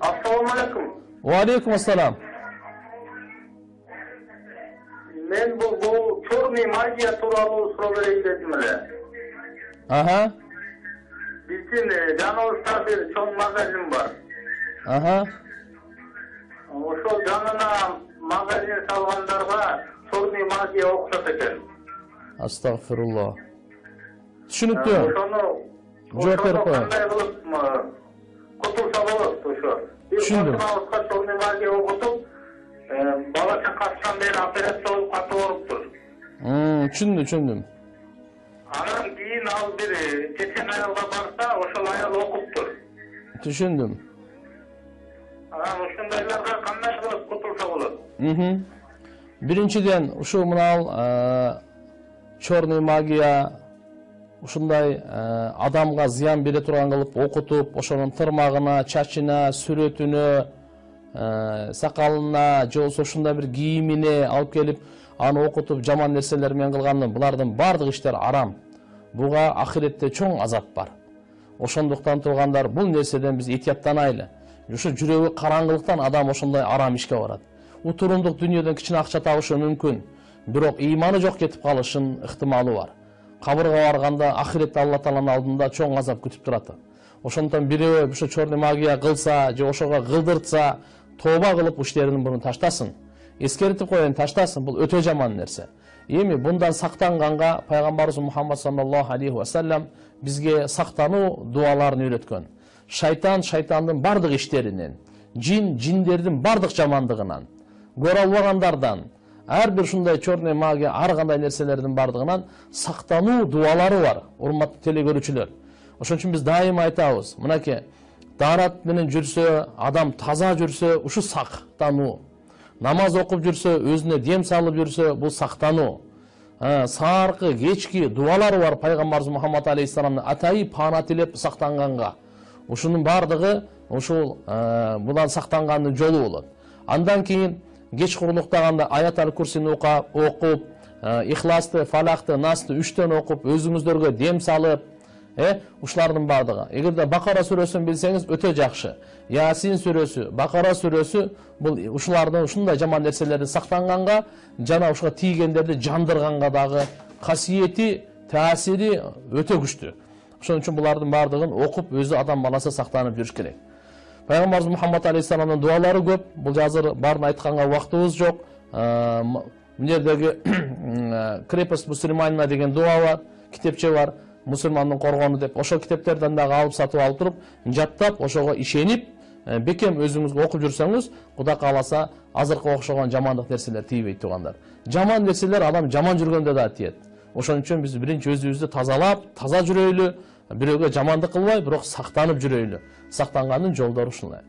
Assalamu alaikum. Wa alaikum assalam. Men bu черный магия тууралуу суроо берейин дедим эле. Aha. Биздин жаныбызда бир чоң магазин бар. Aha. Ошол жанына магазин салгандарга черный магия окутат экен. Astagfirullah. Түшүнүктүү. Ошону Жооп берип коеюн. кандай кылып кутулса болот ошо. Түшүндүм. Черный магия окутуп, бала чакасынан бери операция болуп катып ооруптур. Түшүндүм. Анан кийин ал бир чечен аялга барса, ошол аял окуптур. Түшүндүм. Анан ушундайларга кандай кылып кутулса болот? Биринчиден, ушу мынал черный магия ушундай адамга зыян бере турган кылып окутуп, ошонун тырмагына, чачына, сүрөтүнө, сакалына, же болбосо ушундай бир кийимине алып келип, аны окутуп жаман нерселер менен кылганы, булардын бардык иштер арам. Буга ахиретте чоң азап бар. Ошондуктан тургандар бул нерседен биз этияттанайлы. Ушу жүрөгү караңгылыктан адам ошондой арам ишке барат. Утурундук дүйнөдөн кичине акча табышы мүмкүн, бирок ыйманы жок кетип калышын ыктымалы бар. Кабырга барганда ахиретте Алла Тааланын алдында чоң азап күтүп турат. Ошондон бирөө ушу черный магия кылса, же ошого кылдыртса, тооба кылып иштеринин мурун таштасын. Эскертип коеюн, таштасын, бул өтө жаман нерсе. Эми bundan сактанганга пайгамбарыбыз Мухаммад саллаллаху алейхи ва саллям бизге сактануу дуаларын үйрөткөн. Шайтандын бардык иштеринен, жиндердин бардык жамандыгынан, көрө албагандардан, ар бир ушундай черный магия, ар кандай нерселердин бардыгынан сактануу дуалары бар, урматтуу телекөрүүчүлөр. Ошон үчүн биз дайыма айтабыз, мынакей, даарат менен жүрсө, адам таза жүрсө, ушу сактануу. Намаз окуп жүрсө, өзүнө дем салып жүрсө, бул сактануу. Сааркы, кечки дуалары бар пайгамбарыбыз Мухаммад алейхиссаламдын атайы паана тилеп сактанганга. Ушунун бардыгы ушул будан сактангандын жолу болот. Андан кийин кеч куруктаганда аят аль-Курсини окуп, Ихласты, Фалакты, Насты 3төн окуп, өзүңүздөргө дем салып, ушулардын бардыгы. Эгерде Бакара сүрөсүн билсеңиз өтө жакшы. Ясин сүрөсү, Бакара сүрөсү бул ушулардын ушундай жаман нерселерден сактанганга, жана ушуга тийгендерди жандырганга дагы касиети, таасири өтө күчтүү. Ошон үчүн булардын бардыгын окуп, өзү адам баласы сактанып жүрүш керек. Пайгамбарыбыз Мухаммад алейхиссаламдын дуалары көп. Бул азыр баарын айтканга убактыбыз жок. Мына жердеги Крепость мусульманина деген дуа бар, китепче бар. Мусульмандын коргону деп, ошол китептерден дагы алып сатып алып туруп, жаттап, ошого ишенип, бекем өзүңүз окуп жүрсөңүз, Кудай кааласа азыркы окшогон жамандык нерселер тийбейт тугандар. Жаман нерселер адам жаман жүргөндө да тиет. Ошон үчүн биз биринчи өзүбүздү тазалап, таза жүрөйлү, бирөөгө жамандык кылбай, бирок сактанып жүрөйлү. Сактангандын жолдору ушундай.